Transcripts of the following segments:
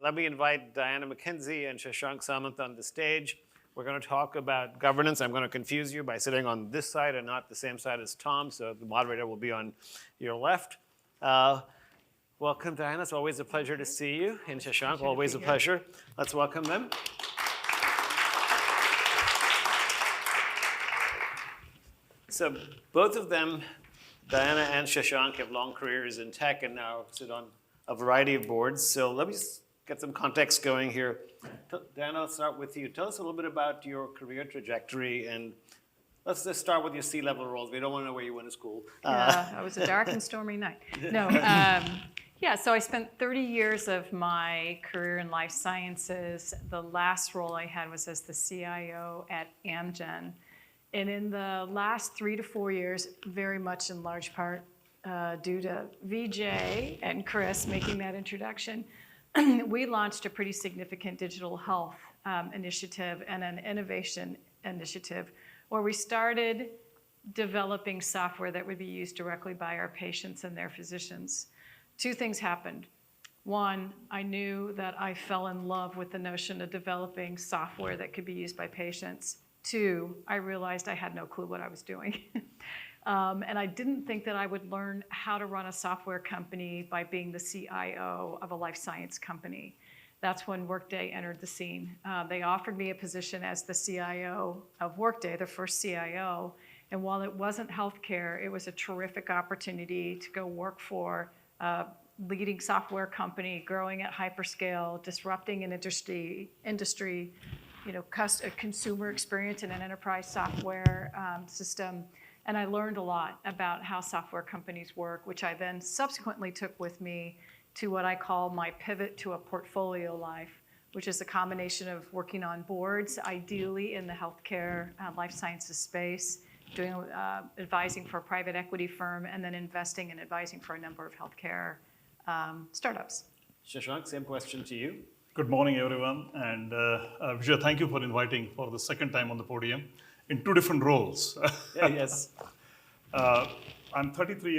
let me invite Diana McKenzie and Shashank Samant on the stage. We're going to talk about governance. I'm going to confuse you by sitting on this side and not the same side as Tom, so the moderator will be on your left. Welcome, Diana. It's always a pleasure to see you. And Shashank, always a pleasure. Let's welcome them. So both of them, Diana and Shashank, have long careers in tech and now sit on a variety of boards. So let me just get some context going here. Diana, I'll start with you. Tell us a little bit about your career trajectory, and let's just start with your C-level roles. We don't want to know where you went to school. It was a dark and stormy night. No, so I spent 30 years of my career in life sciences. The last role I had was as the CIO at Amgen. And in the last 3 to 4 years, very much in large part due to VJ and Chris making that introduction, we launched a pretty significant digital health initiative and an innovation initiative where we started developing software that would be used directly by our patients and their physicians. 2 things happened. One, I knew that I fell in love with the notion of developing software that could be used by patients. 2, I realized I had no clue what I was doing. And I didn't think that I would learn how to run a software company by being the CIO of a life science company. That's when Workday entered the scene. They offered me a position as the CIO of Workday, the first CIO. And while it wasn't healthcare, it was a terrific opportunity to go work for a leading software company, growing at hyperscale, disrupting an industry, a consumer experience in an enterprise software system. And I learned a lot about how software companies work, which I then subsequently took with me to what I call my pivot to a portfolio life, which is a combination of working on boards, ideally in the healthcare life sciences space, doing advising for a private equity firm, and then investing and advising for a number of healthcare startups. Shashank, same question to you. Good morning, everyone. And Vijay, thank you for inviting for the second time on the podium in 2 different roles. Yes. I'm 33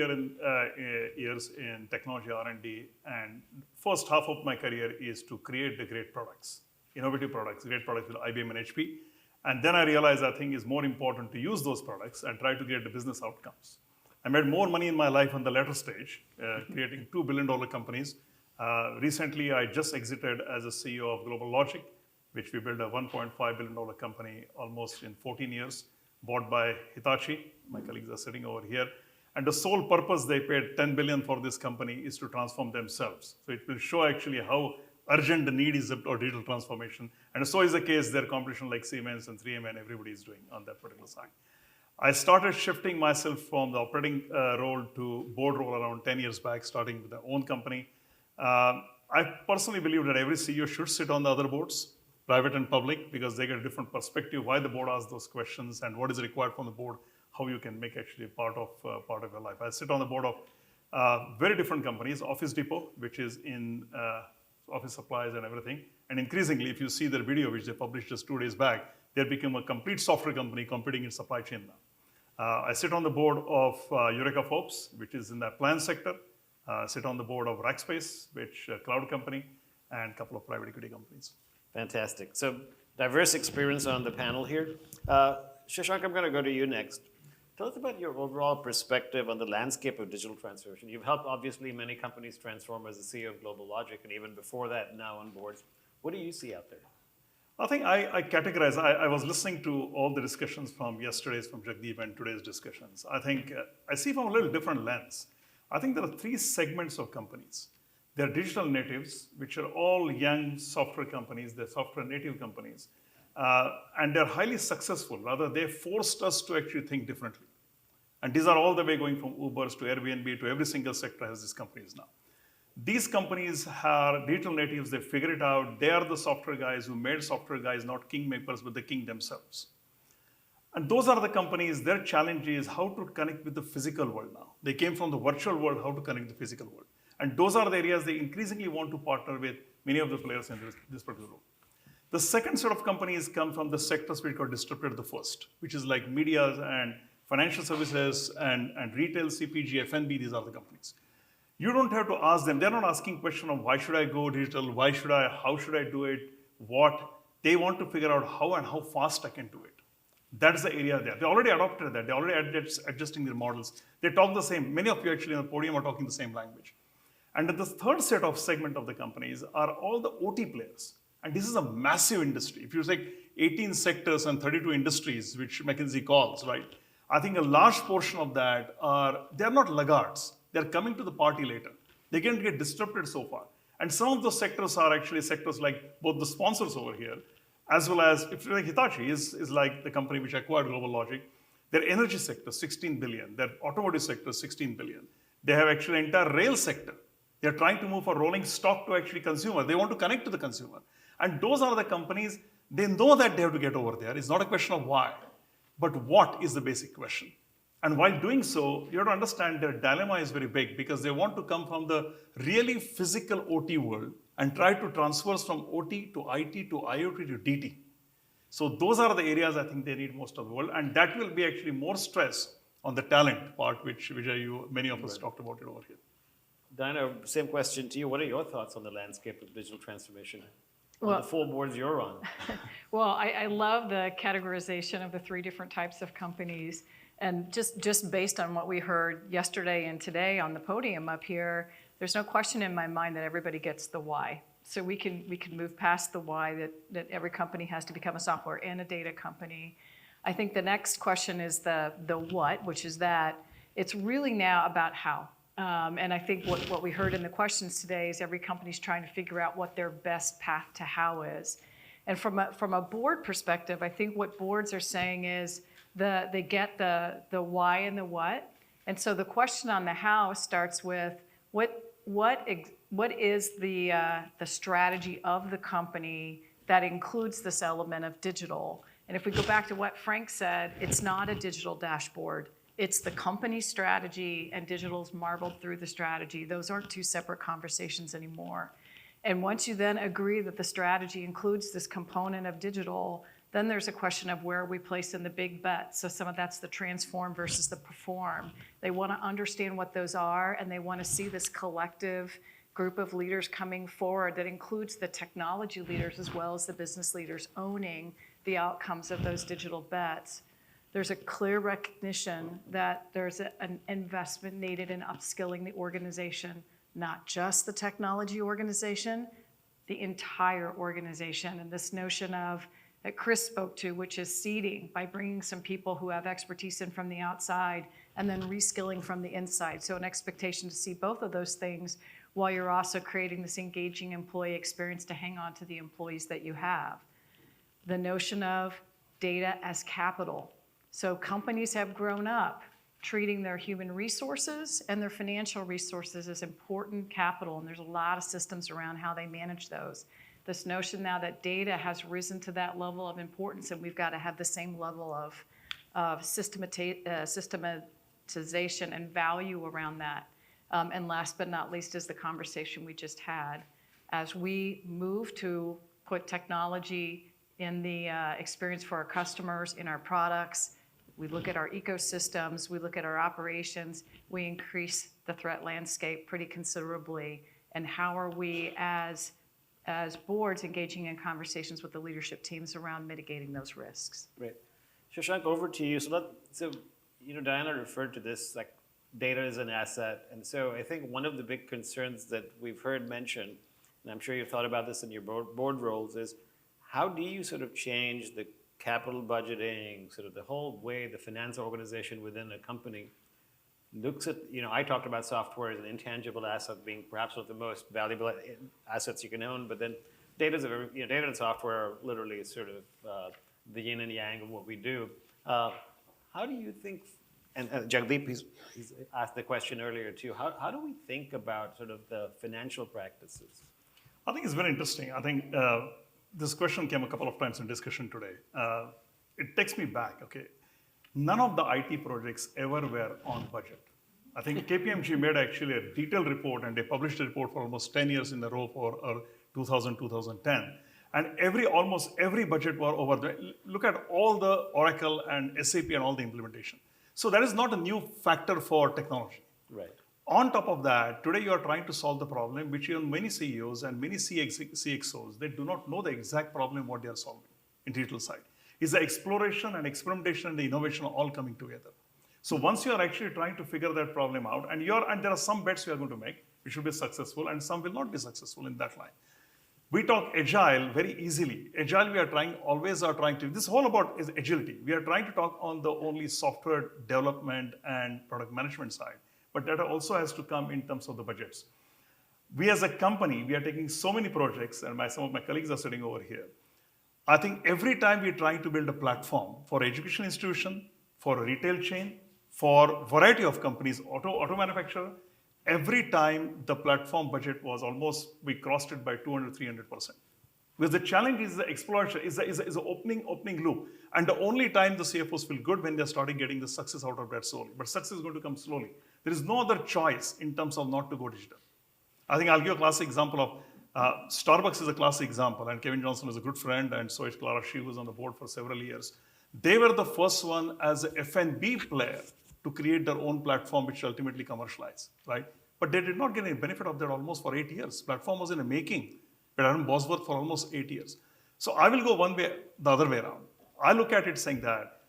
years in technology R&D, and first half of my career is to create the great products, innovative products, great products with IBM and HP. And then I realized I think it's more important to use those products and try to get the business outcomes. I made more money in my life on the latter stage, creating $2 billion companies. Recently, I just exited as a CEO of GlobalLogic, which we built a $1.5 billion company almost in 14 years, bought by Hitachi. My colleagues are sitting over here. And the sole purpose they paid $10 billion for this company is to transform themselves. So it will show actually how urgent the need is of digital transformation. And so is the case, their competition like Siemens and 3M and everybody is doing on that particular side. I started shifting myself from the operating role to board role around 10 years back, starting with their own company. I personally believe that every CEO should sit on the other boards, private and public, because they get a different perspective, why the board asks those questions and what is required from the board, how you can make actually part of your life. I sit on the board of very different companies, Office Depot, which is in office supplies and everything. And increasingly, if you see their video, which they published just 2 days back, they've become a complete software company competing in supply chain now. I sit on the board of Eureka Forbes, which is in the appliance sector. Sit on the board of Rackspace, which a cloud company, and a couple of private equity companies. Fantastic. So diverse experience on the panel here. Shashank, I'm going to go to you next. Tell us about your overall perspective on the landscape of digital transformation. You've helped, obviously, many companies transform as the CEO of GlobalLogic, and even before that, now on boards. What do you see out there? I think I categorize, I was listening to all the discussions from yesterday's, from Jagdeep, and today's discussions. I think I see from a little different lens. I think there are 3 segments of companies. There are digital natives, which are all young software companies, they're software native companies. And they're highly successful. Rather, they forced us to actually think differently. And these are all the way going from Ubers to Airbnb to every single sector has these companies now. These companies are digital natives, they figure it out. They are the software guys who made software guys, not kingmakers, but the king themselves. And those are the companies, their challenge is how to connect with the physical world now. They came from the virtual world, how to connect with the physical world. And those are the areas they increasingly want to partner with many of the players in this particular role. The second set of companies come from the sectors which got disrupted the first, which is like media and financial services and retail, CPG, F&B, these are the companies. You don't have to ask them. They're not asking question of why should I go digital, how should I do it, what. They want to figure out how and how fast I can do it. That's the area there. They already adopted that. They already adjusting their models. They talk the same. Many of you actually on the podium are talking the same language. And the third set of segment of the companies are all the OT players. And this is a massive industry. If you take 18 sectors and 32 industries, which McKenzie calls, right? I think a large portion of that they're not laggards. They're coming to the party later. They can get disrupted so far. And some of those sectors are actually sectors like both the sponsors over here, as well as, if you like Hitachi is like the company which acquired GlobalLogic. Their energy sector, 16 billion. Their automotive sector, 16 billion. They have actually an entire rail sector. They're trying to move from rolling stock to actually consumer. They want to connect to the consumer. And those are the companies, they know that they have to get over there. It's not a question of why, but what is the basic question. And while doing so, you have to understand their dilemma is very big because they want to come from the really physical OT world and try to transfer from OT to IT to IoT to DT. So those are the areas I think they need most of the world. And that will be actually more stress on the talent part, which many of us talked about it over here. Diana, same question to you. What are your thoughts on the landscape of digital transformation? On Well- the 4 boards you're on. Well, I love the categorization of the 3 different types of companies. And just based on what we heard yesterday and today on the podium up here, there's no question in my mind that everybody gets the why. So we can move past the why that every company has to become a software and a data company. I think the next question is the what, which is that it's really now about how. And I think what we heard in the questions today is every company's trying to figure out what their best path to how is. And from a board perspective, I think what boards are saying is they get the why and the what. And so the question on the how starts with what is the strategy of the company that includes this element of digital. And if we go back to what Frank said, it's not a digital dashboard. It's the company strategy and digital's marbled through the strategy. Those aren't 2 separate conversations anymore. And once you then agree that the strategy includes this component of digital, then there's a question of where we place in the big bets. So some of that's the transform versus the perform. They want to understand what those are, and they want to see this collective group of leaders coming forward that includes the technology leaders as well as the business leaders owning the outcomes of those digital bets. There's a clear recognition that there's an investment needed in upskilling the organization, not just the technology organization, the entire organization. And this notion of that Chris spoke to, which is seeding by bringing some people who have expertise in from the outside and then reskilling from the inside. So an expectation to see both of those things while you're also creating this engaging employee experience to hang on to the employees that you have. The notion of data as capital. So companies have grown up treating their human resources and their financial resources as important capital, and there's a lot of systems around how they manage those. This notion now that data has risen to that level of importance, and we've got to have the same level of systematization and value around that. And last but not least is the conversation we just had. As we move to put technology in the experience for our customers, in our products, we look at our ecosystems, we look at our operations, we increase the threat landscape pretty considerably. And how are we as boards engaging in conversations with the leadership teams around mitigating those risks? Great. Shashank, over to you. So Diana referred to this, like data is an asset. And so I think one of the big concerns that we've heard mentioned, and I'm sure you've thought about this in your board roles, is how do you sort of change the capital budgeting, sort of the whole way the finance organization within a company looks at, I talked about software as an intangible asset being perhaps one of the most valuable assets you can own, but then data and software are literally sort of the yin and yang of what we do. How do you think, and Jagdeep, he's asked the question earlier too, how do we think about sort of the financial practices? I think it's very interesting. I think this question came a couple of times in discussion today. It takes me back, okay? None of the IT projects ever were on budget. I think KPMG made actually a detailed report, and they published a report for almost 10 years in a row for 2000, 2010. And almost every budget was over there. Look at all the Oracle and SAP and all the implementation. So that is not a new factor for technology. Right. On top of that, today you are trying to solve the problem, which even many CEOs and many CXOs, they do not know the exact problem what they are solving in digital side. Is the exploration and experimentation and the innovation all coming together. So once you are actually trying to figure that problem out, and there are some bets you are going to make, which will be successful, and some will not be successful in that line. We talk agile very easily. Agile, we are always trying to, this is all about is agility. We are trying to talk on the only software development and product management side, but that also has to come in terms of the budgets. We as a company, we are taking so many projects, and some of my colleagues are sitting over here. I think every time we're trying to build a platform for education institution, for a retail chain, for variety of companies, auto manufacturer, every time the platform budget was almost, we crossed it by 200-300%. Because the challenge is the exploration, is the opening loop. And the only time the CFOs feel good when they're starting getting the success out of that slowly. But success is going to come slowly. There is no other choice in terms of not to go digital. I think I'll give a classic example of, Starbucks is a classic example, and Kevin Johnson is a good friend, and so is Clara. She was on the board for several years. They were the first one as a F&B player to create their own platform, which ultimately commercialized, right? But they did not get any benefit of that almost for 8 years. Platform was in the making, but Aaron Bosworth for almost 8 years. So I will go one way, the other way around. I look at it saying that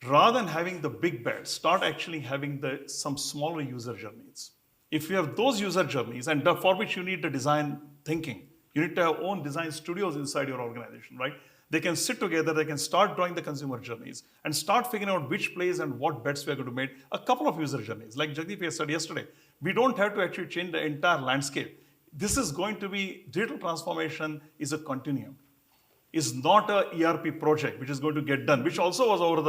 rather than having the big bets, start actually having some smaller user journeys. If you have those user journeys, and for which you need the design thinking, you need to have own design studios inside your organization, right? They can sit together, they can start drawing the consumer journeys and start figuring out which plays and what bets we are going to make. A couple of user journeys, like Jagdeep said yesterday, we don't have to actually change the entire landscape. This is going to be, digital transformation is a continuum. Is not a ERP project which is going to get done, which also was over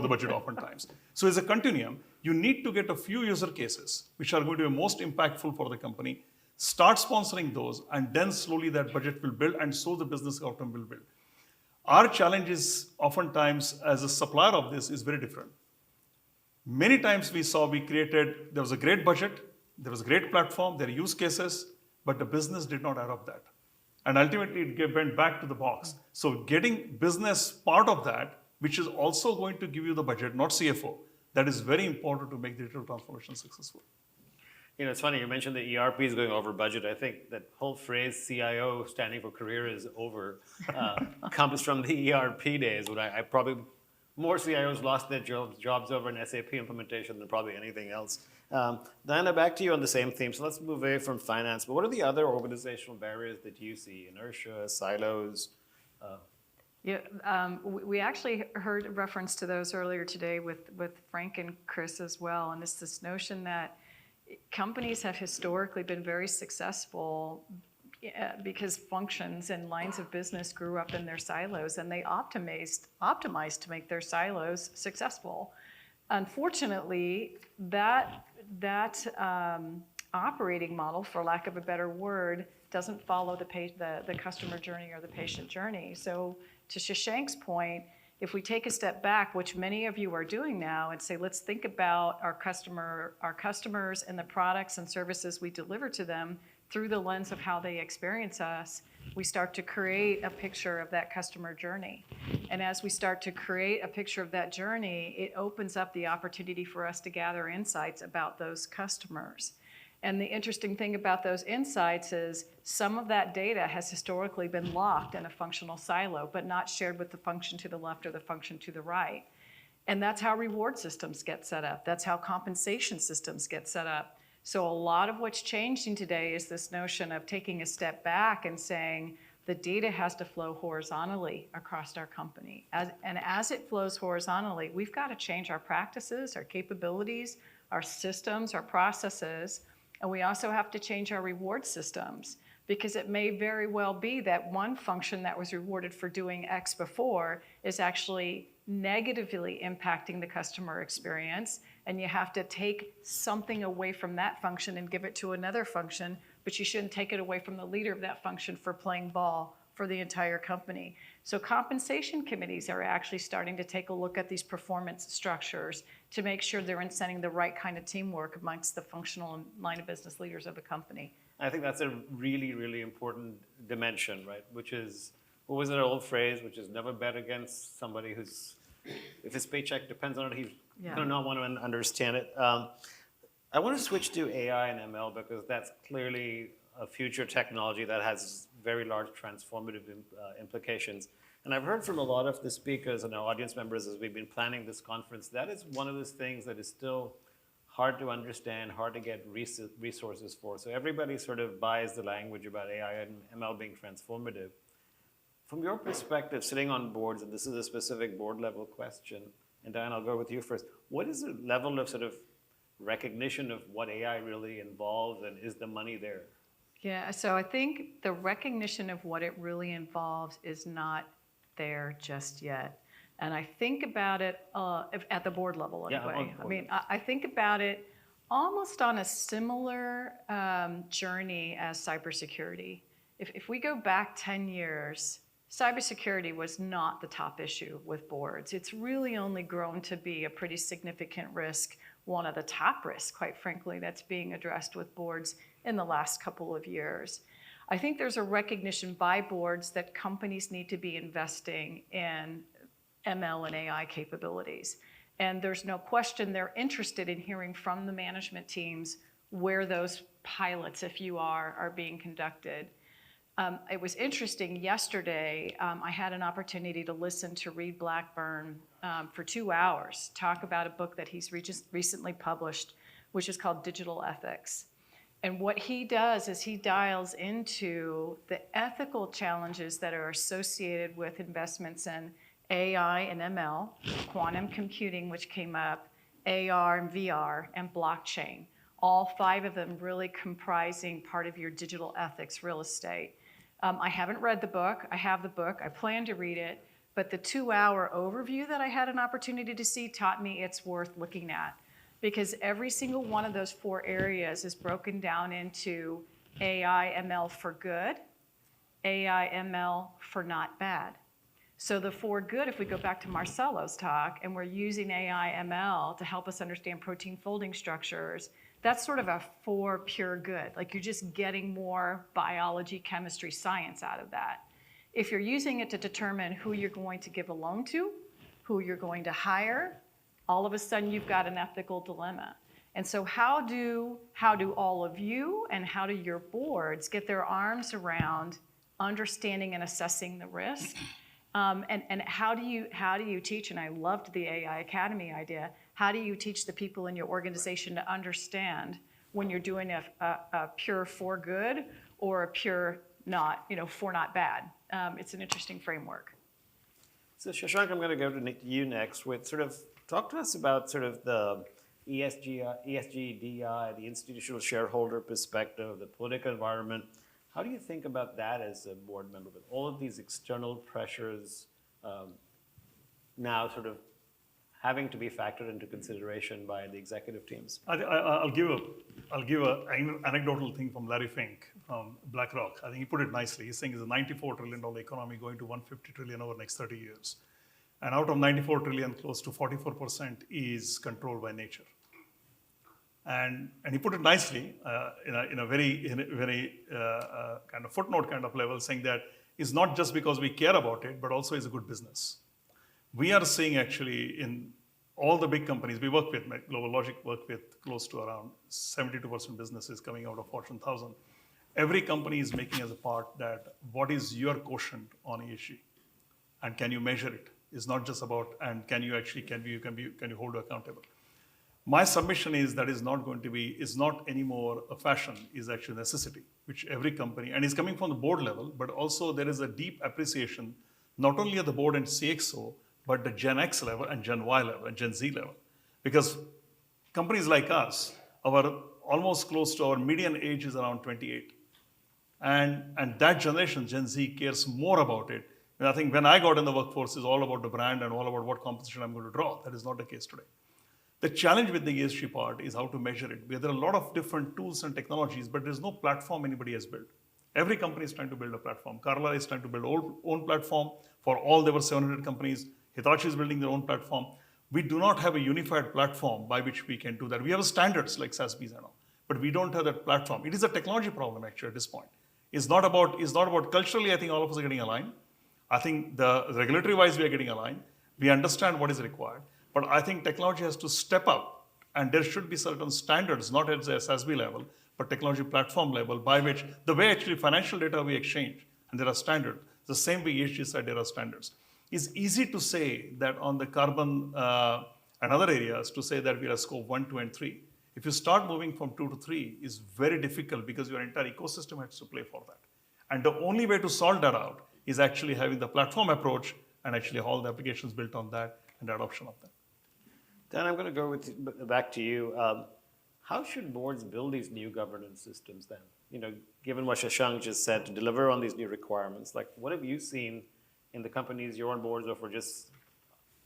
the budget oftentimes. So it's a continuum. You need to get a few user cases which are going to be most impactful for the company, start sponsoring those, and then slowly that budget will build, and so the business outcome will build. Our challenge is oftentimes as a supplier of this is very different. Many times there was a great budget, there was a great platform, there are use cases, but the business did not add up that. And ultimately it went back to the box. So getting business part of that, which is also going to give you the budget, not CFO, that is very important to make digital transformation successful. You know, it's funny, you mentioned the ERP is going over budget. I think that whole phrase CIO, standing for career is over, comes from the ERP days when I probably, more CIOs lost their jobs over an SAP implementation than probably anything else. Diana, back to you on the same theme. So let's move away from finance, but what are the other organizational barriers that you see? Inertia, silos? We actually heard a reference to those earlier today with Frank and Chris as well, and it's this notion that companies have historically been very successful because functions and lines of business grew up in their silos, and they optimized to make their silos successful. Unfortunately, that operating model, for lack of a better word, doesn't follow the customer journey or the patient journey. So to Shashank's point, if we take a step back, which many of you are doing now, and say, let's think about our customers and the products and services we deliver to them through the lens of how they experience us, we start to create a picture of that customer journey. And as we start to create a picture of that journey, it opens up the opportunity for us to gather insights about those customers. And the interesting thing about those insights is some of that data has historically been locked in a functional silo, but not shared with the function to the left or the function to the right. And that's how reward systems get set up. That's how compensation systems get set up. So a lot of what's changing today is this notion of taking a step back and saying the data has to flow horizontally across our company. As it flows horizontally, we've got to change our practices, our capabilities, our systems, our processes. And we also have to change our reward systems, because it may very well be that one function that was rewarded for doing X before is actually negatively impacting the customer experience, and you have to take something away from that function and give it to another function, but you shouldn't take it away from the leader of that function for playing ball for the entire company. So compensation committees are actually starting to take a look at these performance structures to make sure they're incenting the right kind of teamwork amongst the functional and line of business leaders of the company. I think that's a really, really important dimension, right? Which is, what was that old phrase, which is never bet against somebody who's, if his paycheck depends on it, he's going to not want to understand it. I want to switch to AI and ML because that's clearly a future technology that has very large transformative implications. And I've heard from a lot of the speakers and our audience members as we've been planning this conference, that is one of those things that is still hard to understand, hard to get resources for. So everybody sort of buys the language about AI and ML being transformative. From your perspective, sitting on boards, and this is a specific board level question, and Diane, I'll go with you first. What is the level of sort of recognition of what AI really involves, and is the money there? Yeah, so I think the recognition of what it really involves is not there just yet. And I think about it at the board level anyway. I mean, I think about it almost on a similar journey as cybersecurity. If we go back 10 years, cybersecurity was not the top issue with boards. It's really only grown to be a pretty significant risk, one of the top risks, quite frankly, that's being addressed with boards in the last couple of years. I think there's a recognition by boards that companies need to be investing in ML and AI capabilities. And there's no question they're interested in hearing from the management teams where those pilots, if you are being conducted. It was interesting, yesterday, I had an opportunity to listen to Reed Blackburn for 2 hours, talk about a book that he's recently published, which is called Digital Ethics. And what he does is he dials into the ethical challenges that are associated with investments in AI and ML, quantum computing, which came up, AR and VR, and blockchain. All 5 of them really comprising part of your digital ethics real estate. I haven't read the book. I have the book. I plan to read it. But the 2-hour overview that I had an opportunity to see taught me it's worth looking at. Because every single one of those 4 areas is broken down into AI, ML for good, AI, ML for not bad. So the for good, if we go back to Marcelo's talk, and we're using AI, ML to help us understand protein folding structures, that's sort of a for pure good. Like you're just getting more biology, chemistry, science out of that. If you're using it to determine who you're going to give a loan to, who you're going to hire, all of a sudden you've got an ethical dilemma. And so how do all of you and how do your boards get their arms around understanding and assessing the risk? And how do you teach, and I loved the AI Academy idea, how do you teach the people in your organization to understand when you're doing a pure for good or a pure not, for not bad? It's an interesting framework. So Shashank, I'm going to go to you next with sort of, talk to us about sort of the ESG, DI, the institutional shareholder perspective, the political environment. How do you think about that as a board member with all of these external pressures now sort of having to be factored into consideration by the executive teams? I'll give an anecdotal thing from Larry Fink from BlackRock. I think he put it nicely. He's saying it's a $94 trillion economy going to $150 trillion over the next 30 years. And out of 94 trillion, close to 44% is controlled by nature. And he put it nicely in a very kind of footnote kind of level, saying that it's not just because we care about it, but also it's a good business. We are seeing actually in all the big companies we work with, GlobalLogic work with close to around 72% businesses coming out of Fortune 1000. Every company is making as a part that what is your quotient on ESG, and can you measure it? It's not just about, and can you hold you accountable? My submission is that is not anymore a fashion, is actually a necessity, which every company, and it's coming from the board level, but also there is a deep appreciation, not only at the board and CXO, but the Gen X level and Gen Y level and Gen Z level. Because companies like us, our almost close to our median age is around 28. And that generation, Gen Z, cares more about it. And I think when I got in the workforce, it's all about the brand and all about what compensation I'm going to draw. That is not the case today. The challenge with the ESG part is how to measure it. There are a lot of different tools and technologies, but there's no platform anybody has built. Every company is trying to build a platform. Carlyle is trying to build own platform for all their 700 companies. Hitachi is building their own platform. We do not have a unified platform by which we can do that. We have standards like SASBs and all, but we don't have that platform. It is a technology problem actually at this point. It's not about culturally, I think all of us are getting aligned. I think the regulatory wise we are getting aligned. We understand what is required. But I think technology has to step up And there should be certain standards, not at the SASB level, but technology platform level, by which the way actually financial data we exchange, and there are standards, the same way ESG side there are standards. It's easy to say that on the carbon and other areas to say that we are scope 1, 2, and 3. If you start moving from 2 to 3, it's very difficult because your entire ecosystem has to play for that. And the only way to solve that out is actually having the platform approach and actually all the applications built on that and the adoption of that. Dan, I'm going to go back to you. How should boards build these new governance systems then? You know, given what Shashank just said, to deliver on these new requirements, like what have you seen in the companies you're on boards of or just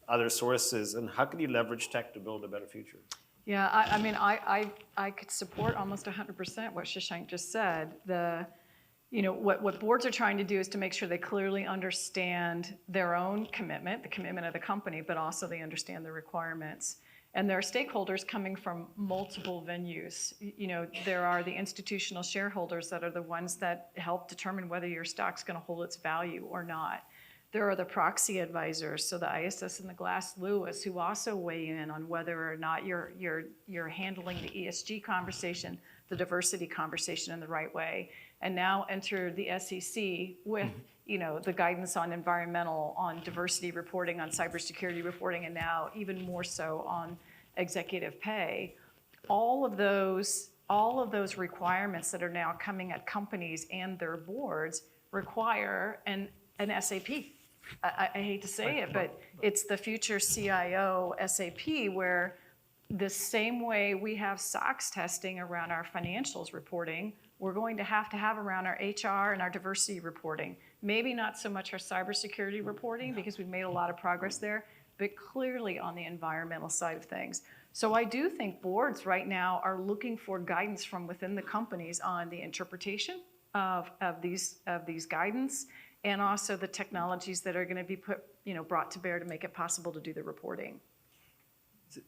other sources, and how can you leverage tech to build a better future? Yeah, I mean, I could support almost 100% what Shashank just said. What boards are trying to do is to make sure they clearly understand their own commitment, the commitment of the company, but also they understand the requirements. And there are stakeholders coming from multiple venues. You know, there are the institutional shareholders that are the ones that help determine whether your stock's going to hold its value or not. There are the proxy advisors, so the ISS and the Glass Lewis, who also weigh in on whether or not you're handling the ESG conversation, the diversity conversation in the right way. And now enter the SEC with the guidance on environmental, on diversity reporting, on cybersecurity reporting, and now even more so on executive pay. All of those requirements that are now coming at companies and their boards require an SAP. I hate to say it, but it's the future CIO SAP, where the same way we have SOX testing around our financials reporting, we're going to have around our HR and our diversity reporting. Maybe not so much our cybersecurity reporting, because we've made a lot of progress there, but clearly on the environmental side of things. So I do think boards right now are looking for guidance from within the companies on the interpretation of these guidance, and also the technologies that are going to be brought to bear to make it possible to do the reporting.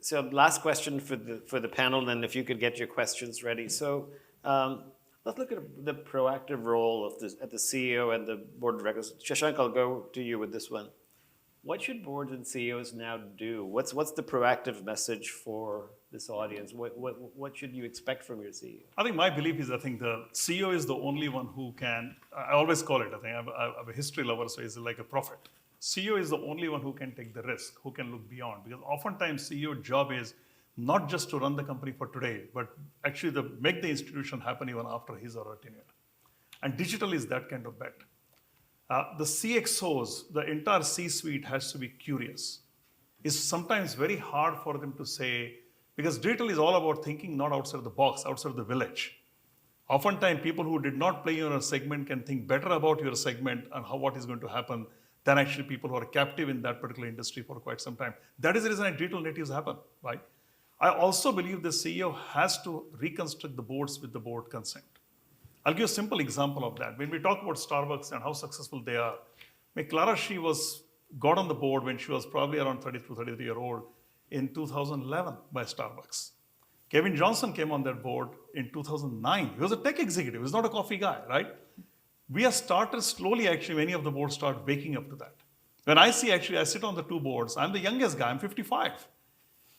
So last question for the panel, then if you could get your questions ready. So let's look at the proactive role of at the CEO and the board of directors. Shashank, I'll go to you with this one. What should boards and CEOs now do? What's the proactive message for this audience? What should you expect from your CEO? I think my belief is, I think the CEO is the only one who can, I always call it, I think I'm a history lover, so he's like a prophet. CEO is the only one who can take the risk, who can look beyond. Because oftentimes CEO job is not just to run the company for today, but actually to make the institution happen even after his or her tenure. And digital is that kind of bet. The CXOs, the entire C-suite has to be curious. It's sometimes very hard for them to say, because digital is all about thinking not outside the box, outside the village. Oftentimes, people who did not play in a segment can think better about your segment and what is going to happen than actually people who are captive in that particular industry for quite some time. That is the reason digital natives happen, right? I also believe the CEO has to reconstruct the boards with the board consent. I'll give you a simple example of that. When we talk about Starbucks and how successful they are, Clara, she got on the board when she was probably around 32, 33-year-old in 2011 by Starbucks. Kevin Johnson came on that board in 2009. He was a tech executive. He was not a coffee guy, right? We have started slowly, actually, many of the boards start waking up to that. When I sit on the two boards, I'm the youngest guy, I'm 55.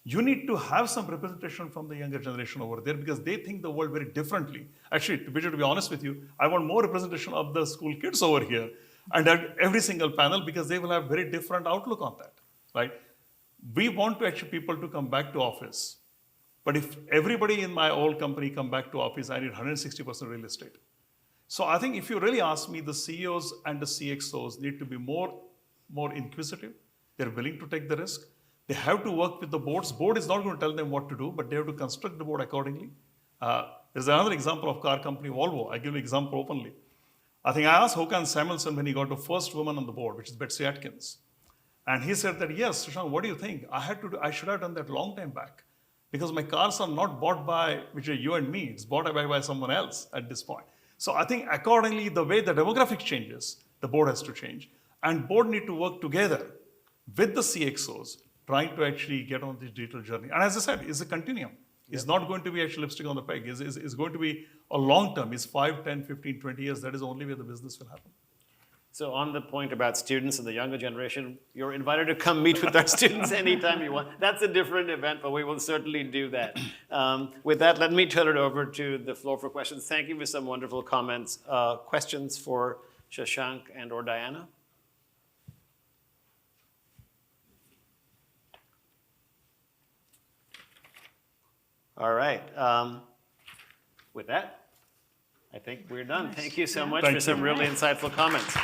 You need to have some representation from the younger generation over there because they think the world very differently. Actually, to be honest with you, I want more representation of the school kids over here and at every single panel because they will have very different outlook on that, right? We want to actually people to come back to office. But if everybody in my old company come back to office, I need 160% real estate. So I think if you really ask me, the CEOs and the CXOs need to be more inquisitive. They're willing to take the risk. They have to work with the boards. Board is not going to tell them what to do, but they have to construct the board accordingly. There's another example of car company Volvo. I give an example openly. I think I asked Håkan Samuelsson when he got the first woman on the board, which is Betsy Atkins. And he said that, yes, Shashank, what do you think? I should have done that long time back because my cars are not bought by, which are you and me, it's bought by someone else at this point. So I think accordingly, the way the demographics changes, the board has to change. And board need to work together with the CXOs, trying to actually get on this digital journey. And as I said, it's a continuum. It's not going to be actually lipstick on the peg. It's going to be a long term. It's 5, 10, 15, 20 years. That is the only way the business will happen. So on the point about students and the younger generation, you're invited to come meet with our students anytime you want. That's a different event, but we will certainly do that. With that, let me turn it over to the floor for questions. Thank you for some wonderful comments. Questions for Shashank and or Diana? All right. With that, I think we're done. Thank you so much for some really insightful comments.